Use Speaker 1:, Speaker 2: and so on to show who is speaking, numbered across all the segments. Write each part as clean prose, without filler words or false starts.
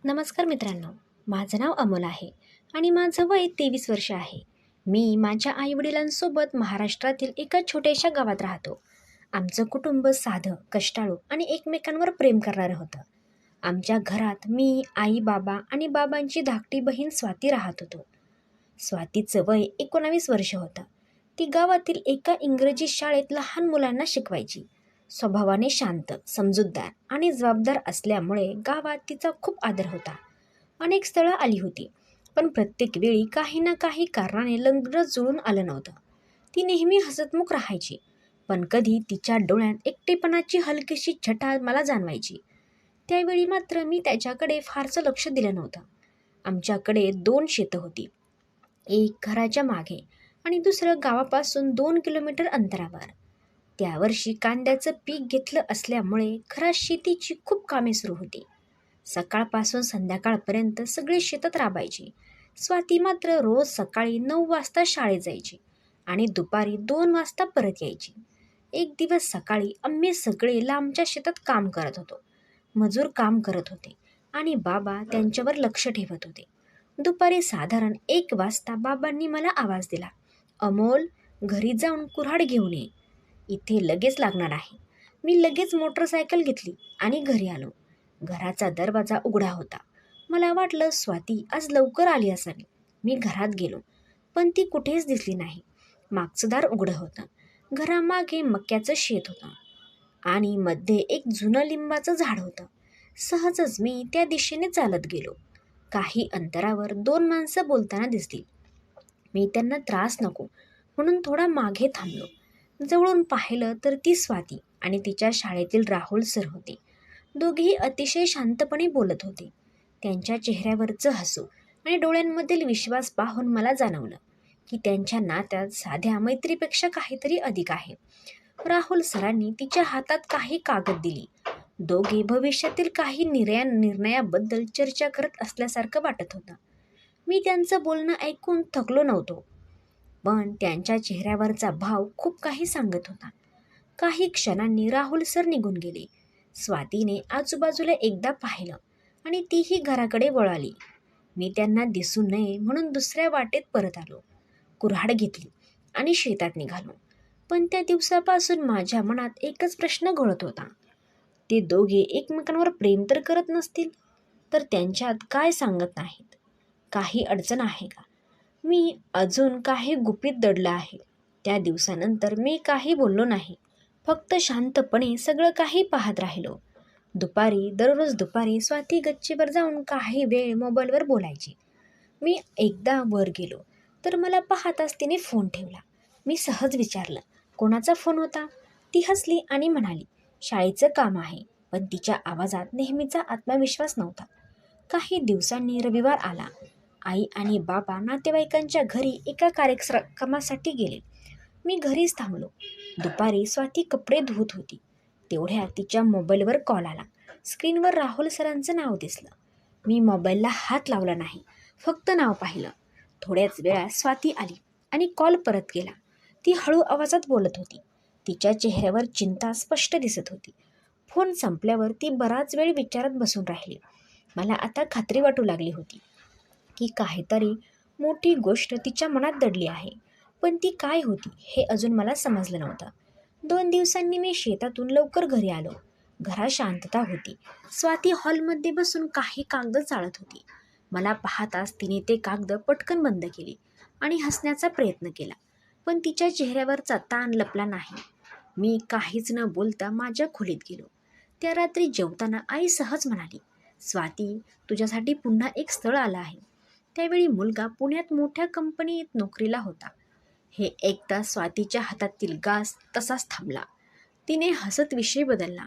Speaker 1: नमस्कार मित्रांनो, माझं नाव अमोल आहे आणि माझं वय 23 वर्ष आहे. मी माझ्या आईवडिलांसोबत महाराष्ट्रातील एका छोट्याशा गावात राहतो. आमचं कुटुंब साधं, कष्टाळू आणि एकमेकांवर प्रेम करणारं होतं. आमच्या घरात मी, आई, बाबा आणि बाबांची धाकटी बहीण स्वाती राहत होतो. स्वातीचं वय 19 वर्ष होतं. ती गावातील एका इंग्रजी शाळेत लहान मुलांना शिकवायची. स्वभावाने शांत, समजूतदार आणि जबाबदार असल्यामुळे गावात तिचा खूप आदर होता. अनेक स्थळं आली होती, पण प्रत्येक वेळी काही ना काही कारणाने लग्न जुळून आलं नव्हतं. ती नेहमी हसतमुख राहायची, पण कधी तिच्या डोळ्यात एकटेपणाची हलकीशी छटा मला जाणवायची. त्यावेळी मात्र मी त्याच्याकडे फारसं लक्ष दिलं नव्हतं. आमच्याकडे 2 शेतं होती. एक घराच्या मागे आणि दुसरं गावापासून 2 किलोमीटर अंतरावर. त्या वर्षी कांद्याचं पीक घेतलं असल्यामुळे घरात शेतीची खूप कामे सुरू होती. सकाळपासून संध्याकाळपर्यंत सगळे शेतात राबायचे. स्वाती मात्र रोज सकाळी 9 वाजता शाळेत जायची आणि दुपारी 2 वाजता परत यायची. एक दिवस सकाळी आम्ही सगळे लांबच्या शेतात काम करत होतो. मजूर काम करत होते आणि बाबा त्यांच्यावर लक्ष ठेवत होते. दुपारी साधारण 1 वाजता बाबांनी मला आवाज दिला, "अमोल, घरी जाऊन कुऱ्हाड घेऊन ये. इथे लगेच लागणार आहे." मी लगेच मोटरसायकल घेतली आणि घरी आलो. घराचा दरवाजा उघडा होता. मला वाटलं स्वाती आज लवकर आली असावी. मी घरात गेलो, पण ती कुठेच दिसली नाही. मागचं दार उघडं होतं. घरामागे मक्याचं शेत होतं आणि मध्ये एक जुनं लिंबाचं झाड होतं. सहजच मी त्या दिशेने चालत गेलो. काही अंतरावर 2 माणसं बोलताना दिसली. मी त्यांना त्रास नको म्हणून थोडा मागे थांबलो. जवळून पाहिलं तर ती स्वाती आणि तिच्या शाळेतील राहुल सर होते. दोघेही अतिशय शांतपणे बोलत होते. त्यांच्या चेहऱ्यावरचं हसू आणि डोळ्यांमधील विश्वास पाहून मला जाणवलं की त्यांच्या नात्यात साध्या मैत्रीपेक्षा काहीतरी अधिक आहे. राहुल सरांनी तिच्या हातात काही कागद दिली. दोघे भविष्यातील काही निर्णयाबद्दल चर्चा करत असल्यासारखं वाटत होतं. मी त्यांचं बोलणं ऐकून थकलो नव्हतो, पण त्यांच्या चेहऱ्यावरचा भाव खूप काही सांगत होता. काही क्षणांनी राहुल सर निघून गेले. स्वातीने आजूबाजूला एकदा पाहिलं आणि तीही घराकडे वळाली. मी त्यांना दिसू नये म्हणून दुसऱ्या वाटेत परत आलो. कुऱ्हाड घेतली आणि शेतात निघालो. पण त्या दिवसापासून माझ्या मनात एकच प्रश्न घोळत होता. ते दोघे एकमेकांवर प्रेम तर करत नसतील, तर त्यांच्यात काय सांगत नाहीत? काही अडचण आहे का? मी अजून काही गुपित दडलं आहे? त्या दिवसानंतर मी काही बोललो नाही. फक्त शांतपणे सगळं काही पाहत राहिलो. दररोज दुपारी स्वाती गच्चीवर जाऊन काही वेळ मोबाईलवर बोलायची. मी एकदा वर गेलो तर मला पाहताच तिने फोन ठेवला. मी सहज विचारलं, "कोणाचा फोन होता?" ती हसली आणि म्हणाली, "शाळेचं काम आहे." पण तिच्या आवाजात नेहमीचा आत्मविश्वास नव्हता. काही दिवसांनी रविवार आला. आई आणि बाबा नातेवाईकांच्या घरी एका कार्यक्रमासाठी गेले. मी घरीच थांबलो. दुपारी स्वाती कपडे धुत होती. तेवढ्या तिच्या मोबाईलवर कॉल आला. स्क्रीनवर राहुल सरांचं नाव दिसलं. मी मोबाईलला हात लावला नाही, फक्त नाव पाहिलं. थोड्याच वेळात स्वाती आली आणि कॉल परत गेला. ती हळू आवाजात बोलत होती. तिच्या चेहऱ्यावर चिंता स्पष्ट दिसत होती. फोन संपल्यावर ती बराच वेळ विचारत बसून राहिली. मला आता खात्री वाटू लागली होती की काहीतरी मोठी गोष्ट तिच्या मनात दडली आहे, पण ती काय होती हे अजून मला समजलं नव्हतं. 2 दिवसांनी मी शेतातून लवकर घरी आलो. घरात शांतता होती. स्वाती हॉलमध्ये बसून काही कागद चाळत होती. मला पाहताच तिने ते कागद पटकन बंद केली आणि हसण्याचा प्रयत्न केला, पण तिच्या चेहऱ्यावरचा ताण लपला नाही. मी काहीच न बोलता माझ्या खोलीत गेलो. त्या रात्री जेवताना आई सहज म्हणाली, "स्वाती, तुझ्यासाठी पुन्हा एक स्थळ आलं आहे." त्यावेळी मुलगा पुण्यात मोठ्या कंपनीत नोकरीला होता. हे ऐकता स्वातीच्या हातातील घास तसाच थांबला. तिने हसत विषय बदलला,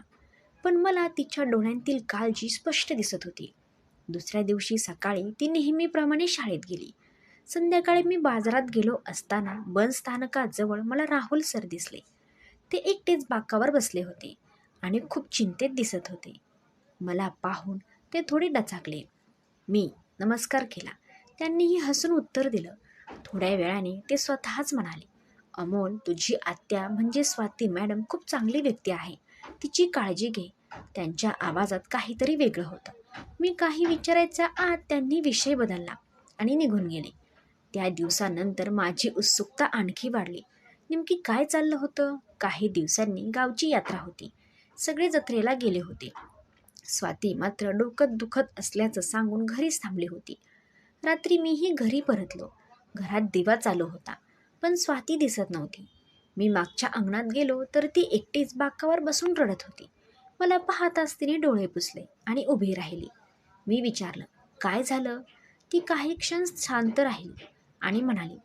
Speaker 1: पण मला तिच्या डोळ्यांतील काळजी स्पष्ट दिसत होती. दुसऱ्या दिवशी सकाळी ती नेहमीप्रमाणे शाळेत गेली. संध्याकाळी मी बाजारात गेलो असताना बस स्थानकाजवळ मला राहुल सर दिसले. ते एकटेच बाकावर बसले होते आणि खूप चिंतेत दिसत होते. मला पाहून ते थोडे डचाकले. मी नमस्कार केला. त्यांनीही हसून उत्तर दिलं. थोड्या वेळाने ते स्वतःच म्हणाले, "अमोल, तुझी आत्या म्हणजे स्वाती मॅडम खूप चांगली व्यक्ती आहे. तिची काळजी घे." त्यांच्या आवाजात काहीतरी वेगळं होतं. मी काही विचारायच्या आत त्यांनी विषय बदलला आणि निघून गेले. त्या दिवसानंतर माझी उत्सुकता आणखी वाढली. नेमकी काय चाललं होतं? काही दिवसांनी गावची यात्रा होती. सगळे जत्रेला गेले होते. स्वाती मात्र डोकं दुखत असल्याचं सांगून घरीच थांबली होती. रात्री मीही घरी परतलो. घरात दिवा चालू होता, पण स्वाती दिसत नव्हती. मी मागच्या अंगणात गेलो तर ती एकटीच बाकावर बसून रडत होती. मला पाहताच तिने डोळे पुसले आणि उभी राहिली. मी विचारलं, काय झालं? ती काही क्षण शांत राहिली आणि म्हणाली,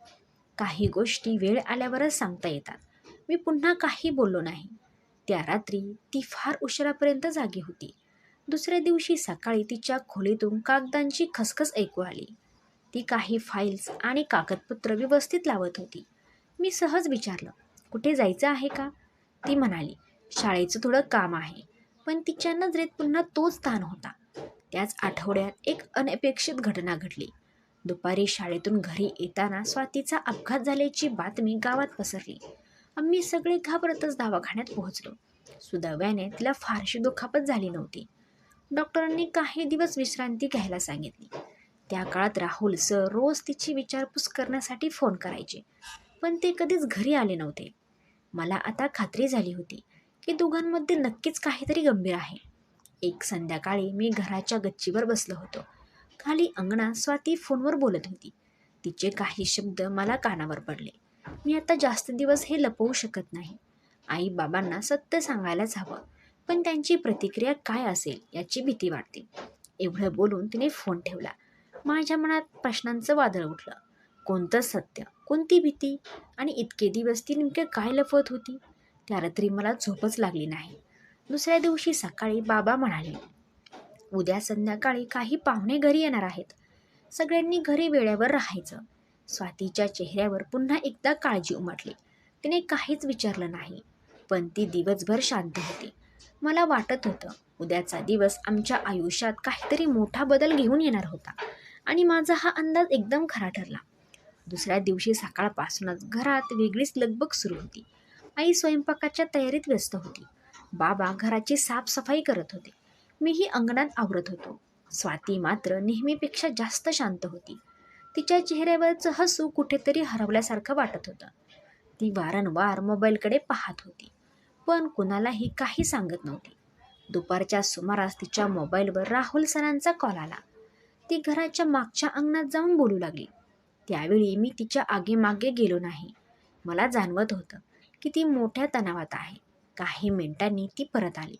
Speaker 1: काही गोष्टी वेळ आल्यावरच सांगता येतात. मी पुन्हा काही बोललो नाही. त्या रात्री ती फार उशिरापर्यंत जागी होती. दुसऱ्या दिवशी सकाळी तिच्या खोलीतून कागदांची खसखस ऐकू आली. ती काही फाईल्स आणि कागदपत्र व्यवस्थित लावत होती. मी सहज विचारलं, कुठे जायचं आहे का? ती म्हणाली, शाळेचं थोडं काम आहे. पण तिच्या नजरेत पुन्हा तोच ताण होता. त्याच आठवड्यात एक अनपेक्षित घटना घडली. दुपारी शाळेतून घरी येताना स्वातीचा अपघात झाल्याची बातमी गावात पसरली. आम्ही सगळे घाबरतच दवाखान्यात पोहोचलो. सुदैवाने तिला फारशी दुखापत झाली नव्हती. डॉक्टरांनी काही दिवस विश्रांती घ्यायला सांगितली. त्या काळात राहुल सर रोज तिची विचारपूस करण्यासाठी फोन करायचे, पण ते कधीच घरी आले नव्हते. मला आता खात्री झाली होती की दोघांमध्ये नक्कीच काहीतरी गंभीर आहे. एक संध्याकाळी मी घराच्या गच्चीवर बसलो होतो. खाली अंगणात स्वाती फोनवर बोलत होती. तिचे काही शब्द मला कानावर पडले. मी आता जास्त दिवस हे लपवू शकत नाही. आई बाबांना सत्य सांगायलाच हवं, पण त्यांची प्रतिक्रिया काय असेल याची भीती वाटते. एवढं बोलून तिने फोन ठेवला. माझ्या मनात प्रश्नांचं वादळ उठलं. कोणतं सत्य, कोणती भीती, आणि इतके दिवस ती नेमके काय लपवत होती? त्या रात्री मला झोपच लागली नाही. दुसऱ्या दिवशी सकाळी बाबा म्हणाले, उद्या संध्याकाळी काही पाहुणे घरी येणार आहेत. सगळ्यांनी घरी वेळेवर राहायचं. स्वातीच्या चेहऱ्यावर पुन्हा एकदा काळजी उमटली. तिने काहीच विचारलं नाही, पण ती दिवसभर शांत होती. मला वाटत होतं उद्याचा दिवस आमच्या आयुष्यात काहीतरी मोठा बदल घेऊन येणार होता, आणि माझा हा अंदाज एकदम खरा ठरला. दुसऱ्या दिवशी सकाळपासूनच घरात वेगळीच लगबग सुरू होती. आई स्वयंपाकाच्या तयारीत व्यस्त होती. बाबा घराची साफसफाई करत होते. मीही अंगणात आवरत होतो. स्वाती मात्र नेहमीपेक्षा जास्त शांत होती. तिच्या चेहऱ्यावरचं हसू कुठेतरी हरवल्यासारखं वाटत होतं. ती वारंवार मोबाईलकडे पाहत होती, पण कुणालाही काही सांगत नव्हती. दुपारच्या सुमारास तिच्या मोबाईलवर राहुल सरांचा कॉल आला. ती घराच्या मागच्या अंगणात जाऊन बोलू लागली. त्यावेळी मी तिच्या आगेमागे गेलो नाही. मला जाणवत होतं की ती मोठ्या तणावात आहे. काही मिनिटांनी ती परत आली.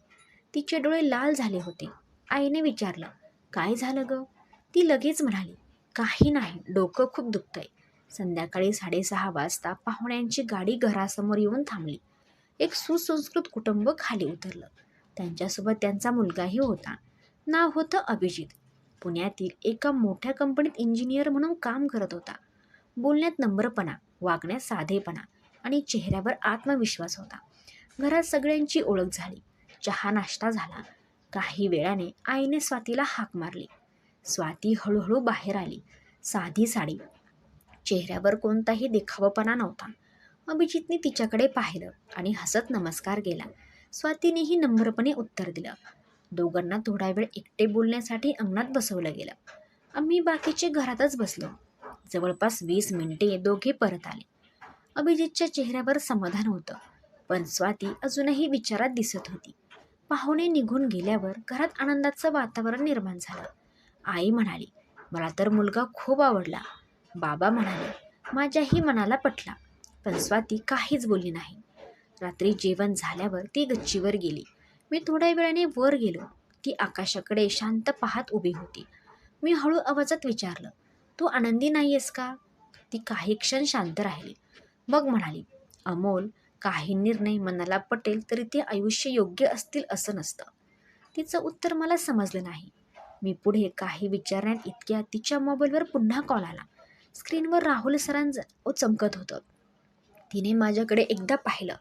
Speaker 1: तिचे डोळे लाल झाले होते. आईने विचारलं, काय झालं ग? ती लगेच म्हणाली, काही नाही, डोकं खूप दुखतंय. संध्याकाळी 6:30 वाजता पाहुण्यांची गाडी घरासमोर येऊन थांबली. एक सुसंस्कृत कुटुंब खाली उतरलं. त्यांच्यासोबत त्यांचा मुलगाही होता. नाव होतं अभिजित. पुण्यातील एका मोठ्या कंपनीत इंजिनियर म्हणून काम करत होता. बोलण्यात नम्रपणा, वागण्यात साधेपणा आणि चेहऱ्यावर आत्मविश्वास होता. घरात सगळ्यांची ओळख झाली. चहा नाश्ता झाला. काही वेळाने आईने स्वातीला हाक मारली. स्वाती हळूहळू बाहेर आली. साधी साडी, चेहऱ्यावर कोणताही देखावपणा नव्हता. अभिजितने तिच्याकडे पाहिलं आणि हसत नमस्कार केला. स्वातीनेही नम्रपणे उत्तर दिलं. दोघांना थोडा वेळ एकटे बोलण्यासाठी अंगणात बसवलं गेलं. आम्ही बाकीचे घरातच बसलो. जवळपास 20 मिनिटे दोघे परत आले. अभिजितच्या चेहऱ्यावर समाधान होतं, पण स्वाती अजूनही विचारात दिसत होती. पाहुणे निघून गेल्यावर घरात आनंदाचं वातावरण निर्माण झालं. आई म्हणाली, मला तर मुलगा खूप आवडला. बाबा म्हणाले, माझ्याही मनाला पटला. पण स्वाती काहीच बोलली नाही. रात्री जेवण झाल्यावर ती गच्चीवर गेली. मी थोड्या वेळाने वर गेलो. ती आकाशाकडे शांत पाहत उभी होती. मी हळू आवाजात विचारलं, तू आनंदी नाहीयेस का? ती काही क्षण शांत राहिली. मग म्हणाली, अमोल, काही निर्णय मनाला पटेल तरी ते आयुष्य योग्य असतील असं नसतं. तिचं उत्तर मला समजलं नाही. मी पुढे काही विचारण्यात इतक्या तिच्या मोबाईलवर पुन्हा कॉल आला. स्क्रीनवर राहुल सरांचं चमकत होतं. तिने माझ्याकडे एकदा पाहिलं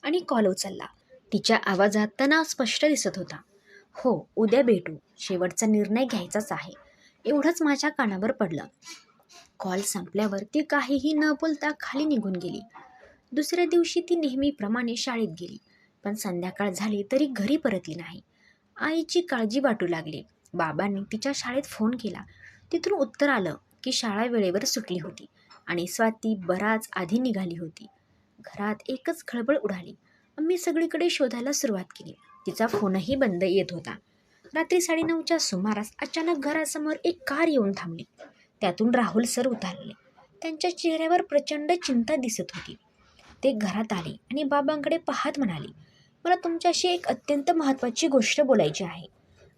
Speaker 1: आणि कॉल उचलला. तिच्या आवाजात तणाव स्पष्ट दिसत होता. हो, उद्या भेटू. शेवटचा निर्णय घ्यायचाच आहे. एवढंच माझ्या कानावर पडलं. कॉल संपल्यावर ती काहीही न बोलता खाली निघून गेली. दुसऱ्या दिवशी ती नेहमीप्रमाणे शाळेत गेली, पण संध्याकाळ झाली तरी घरी परतली नाही. आईची काळजी वाटू लागली. बाबांनी तिच्या शाळेत फोन केला. तिथून उत्तर आलं की शाळा वेळेवर सुटली होती आणि स्वाती बराच आधी निघाली होती. घरात एकच खळबळ उडाली. आम्ही सगळीकडे शोधायला सुरुवात केली. तिचा फोनही बंद येत होता. रात्री 9:30च्या सुमारास अचानक घरासमोर एक कार येऊन थांबली. त्यातून राहुल सर उतरले. त्यांच्या चेहऱ्यावर प्रचंड चिंता दिसत होती. ते घरात आले आणि बाबांकडे पाहत म्हणाले, मला तुमच्याशी एक अत्यंत महत्त्वाची गोष्ट बोलायची आहे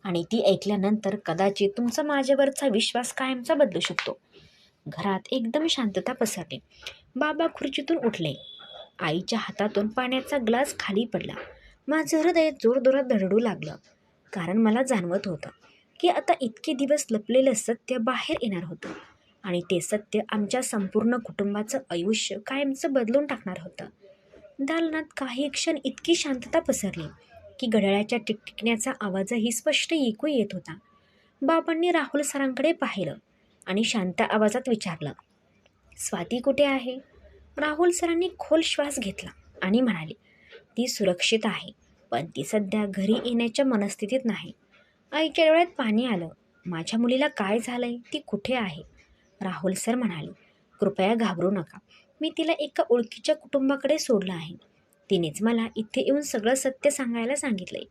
Speaker 1: आणि ती ऐकल्यानंतर कदाचित तुमचा माझ्यावरचा विश्वास कायमचा बदलू शकतो. घरात एकदम शांतता पसरली. बाबा खुर्चीतून उठले. आईच्या हातातून पाण्याचा ग्लास खाली पडला. माझं हृदय जोरजोरात धडधडू लागलं, कारण मला जाणवत होतं की आता इतके दिवस लपलेलं सत्य बाहेर येणार होतं आणि ते सत्य आमच्या संपूर्ण कुटुंबाचं आयुष्य कायमचं बदलून टाकणार होतं. दालनात काही क्षण इतकी शांतता पसरली की घड्याळाच्या टिकटिकण्याचा आवाजही स्पष्ट ऐकू येत होता. बाबांनी राहुल सरांकडे पाहिलं आणि शांत आवाजात विचारलं, स्वाती कुठे आहे? राहुल सरांनी खोल श्वास घेतला आणि म्हणाले, ती सुरक्षित आहे, पण ती सध्या घरी येण्याच्या मनस्थितीत नाही. आईच्या डोळ्यात पाणी आलं. माझ्या मुलीला काय झालंय? ती कुठे आहे? राहुल सर म्हणाले, कृपया घाबरू नका. मी तिला एका ओळखीच्या कुटुंबाकडे सोडलं आहे. तिनेच मला इथे येऊन सगळं सत्य सांगायला सांगितलंय.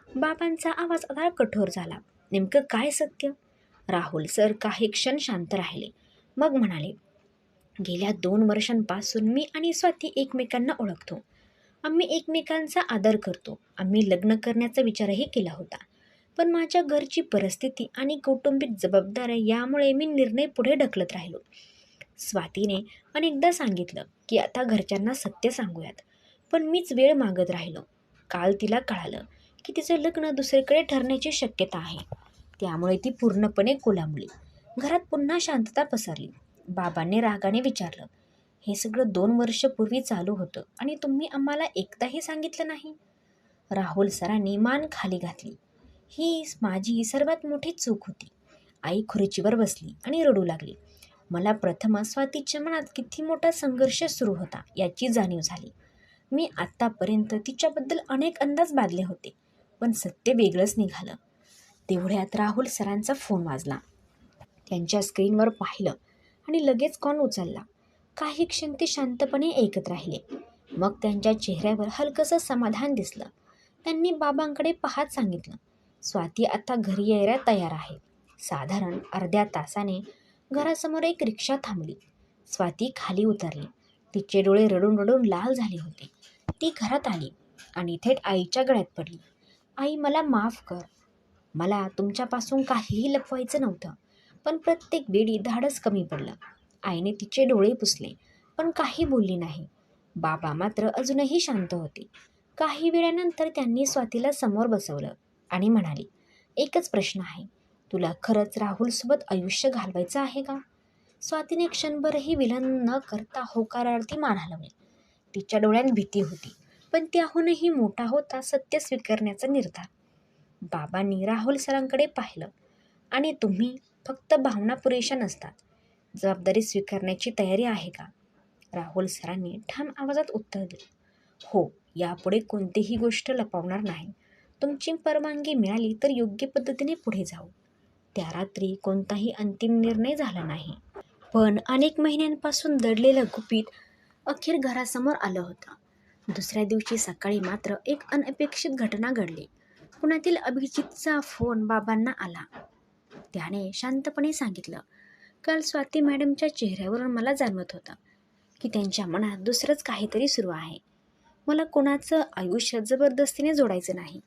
Speaker 1: बाबांचा आवाज आता कठोर झाला. नेमकं काय सत्य? राहुल सर काही क्षण शांत राहिले. मग म्हणाले, गेल्या 2 वर्षांपासून मी आणि स्वाती एकमेकांना ओळखतो. आम्ही एकमेकांचा आदर करतो. आम्ही लग्न करण्याचा विचारही केला होता. पण माझ्या घरची परिस्थिती आणि कौटुंबिक जबाबदाऱ्या यामुळे मी निर्णय पुढे ढकलत राहिलो. स्वातीने अनेकदा सांगितलं की आता घरच्यांना सत्य सांगूयात, पण मीच वेळ मागत राहिलो. काल तिला कळालं की तिचं लग्न दुसरीकडे ठरण्याची शक्यता आहे. त्यामुळे ती पूर्णपणे कोलामली. घरात पुन्हा शांतता पसरली. बाबांनी रागाने विचारलं, हे सगळं 2 वर्षपूर्वी चालू होतं आणि तुम्ही आम्हाला एकदाही सांगितलं नाही? राहुल सरांनी मान खाली घातली. ही माझी सर्वात मोठी चूक होती. आई खुर्चीवर बसली आणि रडू लागली. मला प्रथम स्वातीच्या मनात किती मोठा संघर्ष सुरू होता याची जाणीव झाली. मी आत्तापर्यंत तिच्याबद्दल अनेक अंदाज बांधले होते, पण सत्य वेगळंच निघालं. तेवढ्यात राहुल सरांचा फोन वाजला. त्यांच्या स्क्रीनवर पाहिलं आणि लगेच कॉल उचलला. काही क्षण ते शांतपणे ऐकत राहिले. मग त्यांच्या चेहऱ्यावर हलकंसं समाधान दिसलं. त्यांनी बाबांकडे पाहत सांगितलं, स्वाती आता घरी यायला तयार आहे. साधारण अर्ध्या तासाने घरासमोर एक रिक्षा थांबली. स्वाती खाली उतरली. तिचे डोळे रडून रडून लाल झाले होते. ती घरात आली आणि थेट आईच्या गळ्यात पडली. आई, मला माफ कर. मला तुमच्यापासून काहीही लपवायचं नव्हतं, पण प्रत्येक वेळी धाडस कमी पडलं. आईने तिचे डोळे पुसले, पण काही बोलली नाही. बाबा मात्र अजूनही शांत होते. काही वेळानंतर त्यांनी स्वातीला समोर बसवलं आणि म्हणाले, एकच प्रश्न आहे, तुला खरंच राहुलसोबत आयुष्य घालवायचं आहे का? स्वातीने क्षणभरही विलन न करता होकारार्थी मान हलवली. तिच्या डोळ्यात भीती होती, पण त्याहूनही मोठा होता सत्य स्वीकारण्याचा निर्धार. बाबांनी राहुल सरांकडे पाहिलं, आणि तुम्ही फक्त भावना पुरेशा नसतात, जबाबदारी स्वीकारण्याची तयारी आहे का? राहुल सरांनी ठाम आवाजात उत्तर दिलं, हो, यापुढे कोणतीही गोष्ट लपवणार नाही. तुमची परवानगी मिळाली तर योग्य पद्धतीने पुढे जाऊ. त्या रात्री कोणताही अंतिम निर्णय झाला नाही, पण अनेक महिन्यांपासून दडलेलं गुपित अखेर घरासमोर आलं होतं. दुसऱ्या दिवशी सकाळी मात्र एक अनपेक्षित घटना घडली. पुण्यातील अभिजितचा फोन बाबांना आला. त्याने शांतपणे सांगितलं, काल स्वाती मॅडमच्या चेहऱ्यावरून मला जाणवत होतं की त्यांच्या मनात दुसरंच काहीतरी सुरू आहे. मला कोणाचं आयुष्य जबरदस्तीने जोडायचं नाही.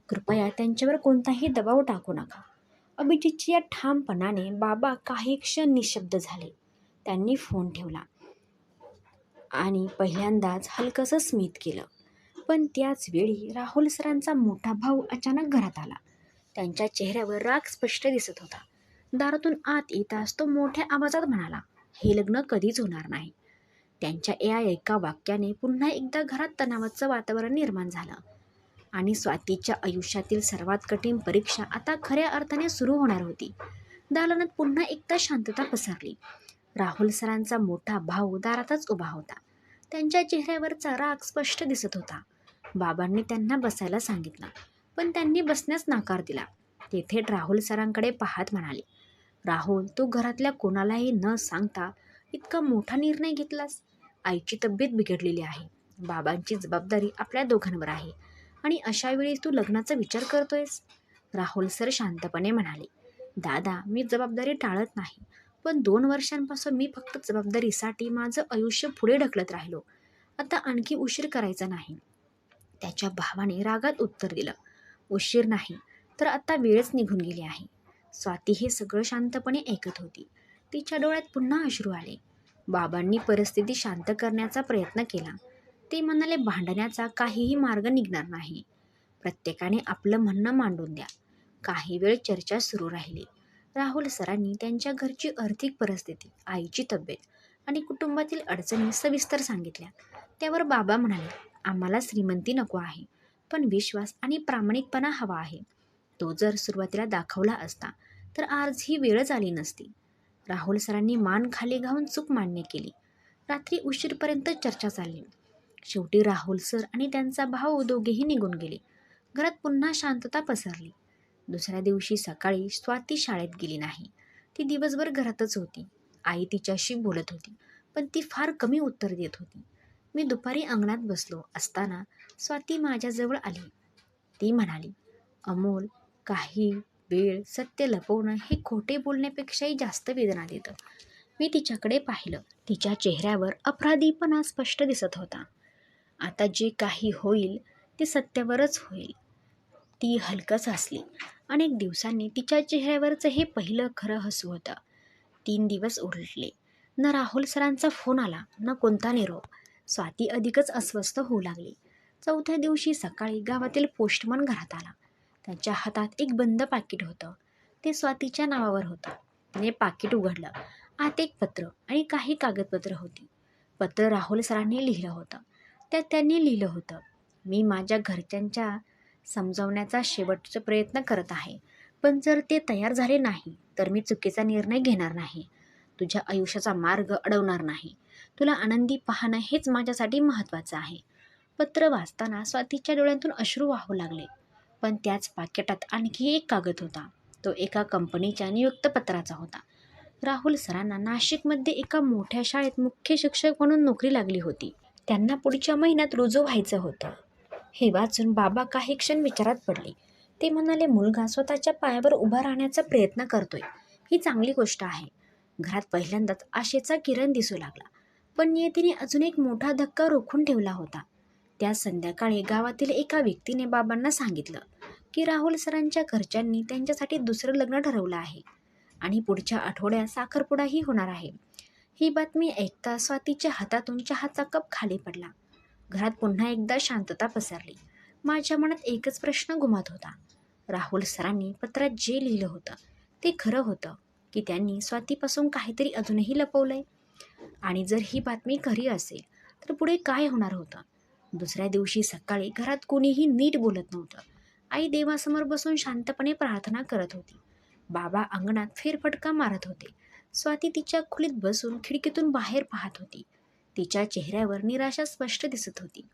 Speaker 1: कृपया त्यांच्यावर कोणताही दबाव टाकू नका. अभिजितच्या या ठामपणाने बाबा काही क्षण निशब्द झाले. त्यांनी फोन ठेवला आणि पहिल्यांदाच हलकंसं स्मित केलं. पण त्याच वेळी राहुल सरांचा मोठा भाऊ अचानक घरात आला. त्यांच्या चेहऱ्यावर राग स्पष्ट दिसत होता. दारातून आत येताच तो मोठ्या आवाजात म्हणाला, हे लग्न कधीच होणार नाही. त्यांच्या या एका वाक्याने पुन्हा एकदा घरात तणावाचं वातावरण निर्माण झालं आणि स्वातीच्या आयुष्यातील सर्वात कठीण परीक्षा आता खऱ्या अर्थाने सुरू होणार होती. दालनात पुन्हा एकदा शांतता पसरली. राहुल सरांचा मोठा भाऊ दारातच उभा होता. त्यांच्या चेहऱ्यावरचा राग स्पष्ट दिसत होता. बाबांनी त्यांना बसायला सांगितलं, पण त्यांनी बसण्यास नकार दिला. ते थेट राहुल सरांकडे पाहत म्हणाले, राहुल, तू घरातल्या कोणालाही न सांगता इतका मोठा निर्णय घेतलास. आईची तब्येत बिघडलेली आहे, बाबांची जबाबदारी आपल्या दोघांवर आहे आणि अशा वेळी तू लग्नाचा विचार करतोयस. राहुल सर शांतपणे म्हणाले, दादा, मी जबाबदारी टाळत नाही, पण 2 वर्षांपासून मी फक्त जबाबदारीसाठी माझं आयुष्य पुढे ढकलत राहिलो. आता आणखी उशीर करायचा नाही. त्याच्या भावाने रागात उत्तर दिलं, उशीर नाही, तर आता वेळच निघून गेली आहे. स्वाती हे सगळं शांतपणे ऐकत होती. तिच्या डोळ्यात पुन्हा अश्रू आले. बाबांनी परिस्थिती शांत करण्याचा प्रयत्न केला. ते म्हणाले, भांडण्याचा काहीही मार्ग निघणार नाही. प्रत्येकाने आपलं म्हणणं मांडून द्या. काही वेळ चर्चा सुरू राहिली. राहुल सरांनी त्यांच्या घरची आर्थिक परिस्थिती, आईची तब्येत आणि कुटुंबातील अडचणी सविस्तर सांगितल्या. त्यावर बाबा म्हणाले, आम्हाला श्रीमंती नको आहे, पण विश्वास आणि प्रामाणिकपणा हवा आहे. तो जर सुरुवातीला दाखवला असता तर आज ही वेळच आली नसती. राहुल सरांनी मान खाली घालून चूक मान्य केली. रात्री उशीरपर्यंत चर्चा चालली. शेवटी राहुल सर आणि त्यांचा भाऊ दोघेही निघून गेले. घरात पुन्हा शांतता पसरली. दुसऱ्या दिवशी सकाळी स्वाती शाळेत गेली नाही. ती दिवसभर घरातच होती. आई तिच्याशी बोलत होती, पण ती फार कमी उत्तर देत होती. मी दुपारी अंगणात बसलो असताना स्वाती माझ्याजवळ आली. ती म्हणाली, अमोल, काही वेळ सत्य लपवणं हे खोटे बोलण्यापेक्षाही जास्त वेदना देतं. मी तिच्याकडे पाहिलं. तिच्या चेहऱ्यावर अपराधीपणा स्पष्ट दिसत होता. आता जे काही होईल ते सत्यावरच होईल. ती हलकच हसली. अनेक दिवसांनी तिच्या चेहऱ्यावरचं हे पहिलं खरं हसू होतं. 3 दिवस उलटले. न राहुल सरांचा फोन आला, न कोणता निरोप. स्वाती अधिकच अस्वस्थ होऊ लागली. 4थ्या दिवशी सकाळी गावातील पोस्टमन घरात आला. त्याच्या हातात एक बंद पाकिट होतं. ते स्वातीच्या नावावर होतं. त्याने पाकिट उघडलं. आत एक पत्र आणि काही कागदपत्र होती. पत्र राहुल सरांनी लिहिलं होतं. त्यात त्यांनी लिहिलं होतं, मी माझ्या घरच्यांच्या समजावण्याचा शेवटचा प्रयत्न करत आहे, पण जर ते तयार झाले नाही तर मी चुकीचा निर्णय घेणार नाही. तुझ्या आयुष्याचा मार्ग अडवणार नाही. तुला आनंदी पाहणं हेच माझ्यासाठी महत्त्वाचं आहे. पत्र वाचताना स्वातीच्या डोळ्यातून अश्रू वाहू लागले. पण त्याच पाकिटात आणखी एक कागद होता. तो एका कंपनीच्या नियुक्तपत्राचा होता. राहुल सरांना नाशिकमध्ये एका मोठ्या शाळेत मुख्य शिक्षक म्हणून नोकरी लागली होती. त्यांना पुढच्या महिन्यात रुजू व्हायचं होतं. हे वाचून बाबा काही क्षण विचारात पडले. ते म्हणाले, मुलगा स्वतःच्या पायावर उभा राहण्याचा प्रयत्न करतोय, ही चांगली गोष्ट आहे. घरात पहिल्यांदाच आशेचा किरण दिसू लागला. पण नियतीने अजून एक मोठा धक्का रोखून ठेवला होता. त्या संध्याकाळी गावातील एका व्यक्तीने बाबांना सांगितलं की राहुल सरांच्या घरच्यांनी त्यांच्यासाठी दुसरं लग्न ठरवलं आहे आणि पुढच्या आठवड्यात साखरपुडाही होणार आहे. ही बातमी ऐकता स्वातीच्या हातातून चहाचा कप खाली पडला. घरात पुन्हा एकदा शांतता पसरली. माझ्या मनात एकच प्रश्न घुमत होता. राहुल सरांनी पत्रात जे लिहिलं होतं ते खरं होतं की त्यांनी स्वातीपासून काहीतरी अजूनही लपवलंय? आणि जर ही बातमी खरी असेल तर पुढे काय होणार होतं? दुसऱ्या दिवशी सकाळी घरात कोणीही नीट बोलत नव्हतं. आई देवासमोर बसून शांतपणे प्रार्थना करत होती. बाबा अंगणात फेरफटका मारत होते. स्वाती तिच्या खोलीत बसून खिडकीतून बाहेर पाहत होती. तिच्या चेहऱ्यावर निराशा स्पष्ट दिसत होती.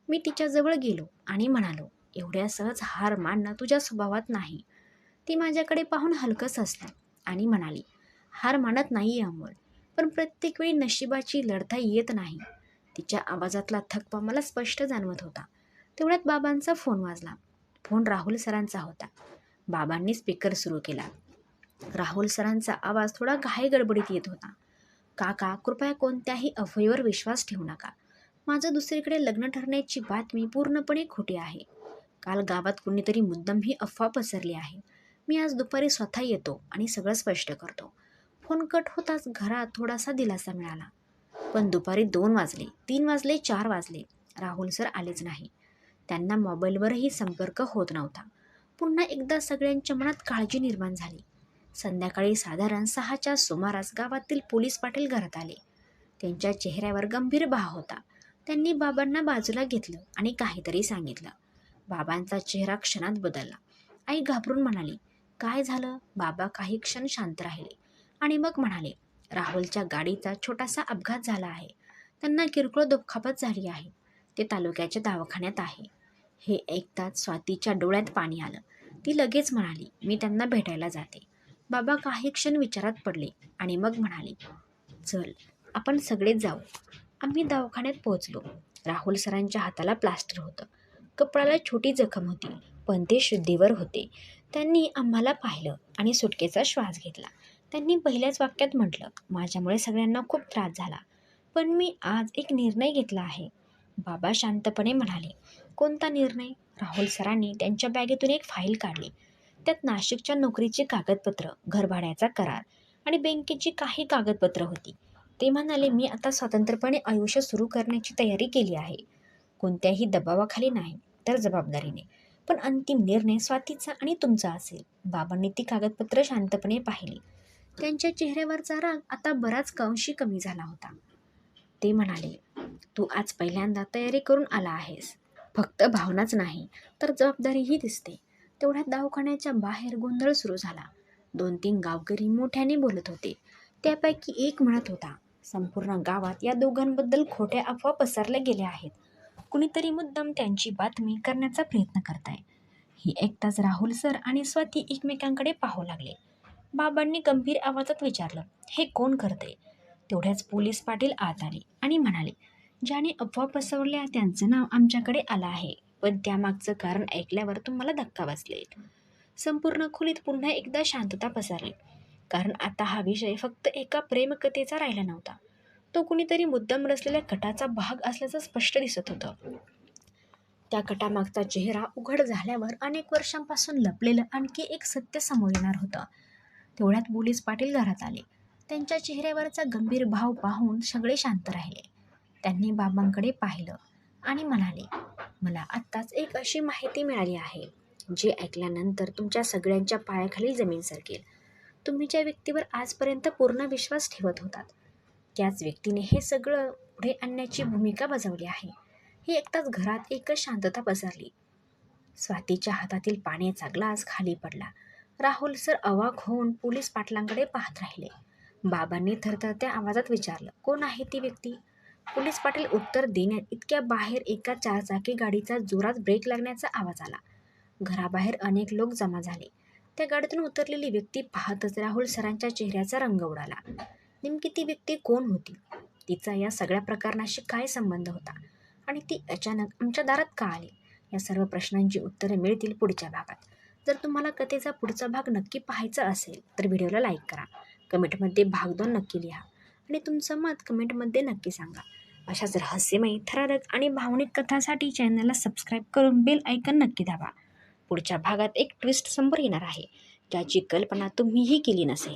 Speaker 1: मी तिच्याजवळ गेलो आणि म्हणालो, एवढ्या सहज हार मानणं तुझ्या स्वभावात नाही. ती माझ्याकडे पाहून हलकंच हसली आणि म्हणाली, हार मानत नाहीये अमोल, पण प्रत्येक वेळी नशिबाची लढता येत नाही. तिच्या आवाजातला थकवा मला स्पष्ट जाणवत होता. तेवढ्यात बाबांचा फोन वाजला. फोन राहुल सरांचा होता. बाबांनी स्पीकर सुरू केला. राहुल सरांचा आवाज थोडा घाई गडबडीत येत होता. काका, कृपया कोणत्याही अफवेवर विश्वास ठेवू नका. माझं दुसरीकडे लग्न ठरण्याची बातमी पूर्णपणे खोटी आहे. काल गावात कुणीतरी मुद्दाम ही अफवा पसरली आहे. मी आज दुपारी स्वतः येतो आणि सगळं स्पष्ट करतो. फोन कट होताच घरात थोडासा दिलासा मिळाला. पण दुपारी 2 वाजले, 3 वाजले, 4 वाजले. राहुल सर आलेच नाही. त्यांना मोबाईलवरही संपर्क होत नव्हता. पुन्हा एकदा सगळ्यांच्या मनात काळजी निर्माण झाली. संध्याकाळी साधारण 6च्या सुमारास गावातील पोलीस पाटील घरात आले. त्यांच्या चेहऱ्यावर गंभीर भाव होता. त्यांनी बाबांना बाजूला घेतलं आणि काहीतरी सांगितलं. बाबांचा चेहरा क्षणात बदलला. आई घाबरून म्हणाली, काय झालं? बाबा काही क्षण शांत राहिले आणि मग म्हणाले, राहुलच्या गाडीचा छोटासा अपघात झाला आहे. त्यांना किरकोळ दुखापत झाली आहे. ते तालुक्याच्या दवाखान्यात आहे. हे ऐकताच स्वातीच्या डोळ्यात पाणी आलं. ती लगेच म्हणाली, मी त्यांना भेटायला जाते. बाबा काही क्षण विचारात पडले आणि मग म्हणाले, चल आपण सगळेच जाऊ. आम्ही दवाखान्यात पोहोचलो. राहुल सरांच्या हाताला प्लास्टर होतं. कपडाला छोटी जखम होती, पण ते शुद्धीवर होते. त्यांनी आम्हाला पाहिलं आणि सुटकेचा श्वास घेतला. त्यांनी पहिल्याच वाक्यात म्हटलं, माझ्यामुळे सगळ्यांना खूप त्रास झाला, पण मी आज एक निर्णय घेतला आहे. बाबा शांतपणे म्हणाले, कोणता निर्णय? राहुल सरांनी त्यांच्या बॅगेतून एक फाईल काढली. त्यात नाशिकच्या नोकरीची कागदपत्र, घरभाड्याचा करार आणि बँकेची काही कागदपत्र होती. ते म्हणाले, मी आता स्वतंत्रपणे आयुष्य सुरू करण्याची तयारी केली आहे. कोणत्याही दबावाखाली नाही, तर जबाबदारीने. पण अंतिम निर्णय स्वातीचा आणि तुमचा असेल. बाबांनी ती कागदपत्र शांतपणे पाहिली. त्यांच्या चेहऱ्यावरचा राग आता बराच अंशी कमी झाला होता. ते म्हणाले, तू आज पहिल्यांदा तयारी करून आला आहेस. फक्त भावनाच नाही, तर जबाबदारीही दिसते. तेवढ्यात दवाखान्याच्या बाहेर गोंधळ सुरू झाला. 2-3 गावकरी मोठ्याने बोलत होते. त्यापैकी एक म्हणत होता, संपूर्ण गावात या दोघांबद्दल खोट्या अफवा पसरल्या गेल्या आहेत. कुणीतरी मुद्दाम त्यांची बातमी करण्याचा प्रयत्न करताय. ही ऐकताच राहुल सर आणि स्वाती एकमेकांकडे पाहू लागले. बाबांनी गंभीर आवाजात विचारलं, हे कोण करते? तेवढ्याच पोलीस पाटील आत आले आणि म्हणाले, ज्याने अफवा पसरवल्या त्यांचं नाव आमच्याकडे आलं आहे, पण त्यामागचं कारण ऐकल्यावर तुम्हाला धक्का बसलेल. संपूर्ण खोलीत पुन्हा एकदा शांतता पसरली. कारण आता हा विषय फक्त एका प्रेमकथेचा राहिला नव्हता. तो कुणीतरी मुद्दाम रचलेल्या कटाचा भाग असल्याचं स्पष्ट दिसत होतं. त्या कटामागचा चेहरा उघड झाल्यावर अनेक वर्षांपासून लपलेलं आणखी एक सत्य समोर येणार होतं. तेवढ्यात पोलीस पाटील घरात आले. त्यांच्या चेहऱ्यावरचा गंभीर भाव पाहून सगळे शांत राहिले. त्यांनी बाबांकडे पाहिलं आणि म्हणाले, मला आत्ताच एक अशी माहिती मिळाली आहे, जी ऐकल्यानंतर तुमच्या सगळ्यांच्या पायाखाली जमीन सरकेल. तुम्ही ज्या व्यक्तीवर आजपर्यंत पूर्ण विश्वास ठेवत होतात, त्याच व्यक्तीने हे सगळं पुढे आणण्याची भूमिका बजावली आहे. हे ऐकताच घरात एकच शांतता पसरली. स्वातीच्या हातातील पाण्याचा ग्लास खाली पडला. राहुल सर अवाक होऊन पोलीस पाटलांकडे पाहत राहिले. बाबांनी थरथरत्या आवाजात विचारलं, कोण आहे ती व्यक्ती? पोलीस पाटील उत्तर देण्यात इतक्या बाहेर एका 4 चाकी गाडीचा जोरात ब्रेक लागण्याचा आवाज आला. घराबाहेर अनेक लोक जमा झाले. त्या गाडीतून उतरलेली व्यक्ती पाहतच राहुल सरांच्या चेहऱ्याचा रंग उडाला. नेमकी ती व्यक्ती कोण होती? तिचा या सगळ्या प्रकरणाशी काय संबंध होता? आणि ती अचानक आमच्या दारात का आली? या सर्व प्रश्नांची उत्तरे मिळतील पुढच्या भागात. जर तुम्हाला कथेचा पुढचा भाग नक्की पाहायचा असेल तर व्हिडिओला लाईक करा. कमेंटमध्ये भाग 2 नक्की लिहा आणि तुमचं मत कमेंटमध्ये नक्की सांगा. अशाच रहस्यमयी, थरारक आणि भावनिक कथांसाठी चॅनलला सबस्क्राईब करून बेल आयकन नक्की दाबा. पुढच्या भागात एक ट्विस्ट समोर येणार आहे, ज्याची कल्पना तुम्हीही केली नसेल.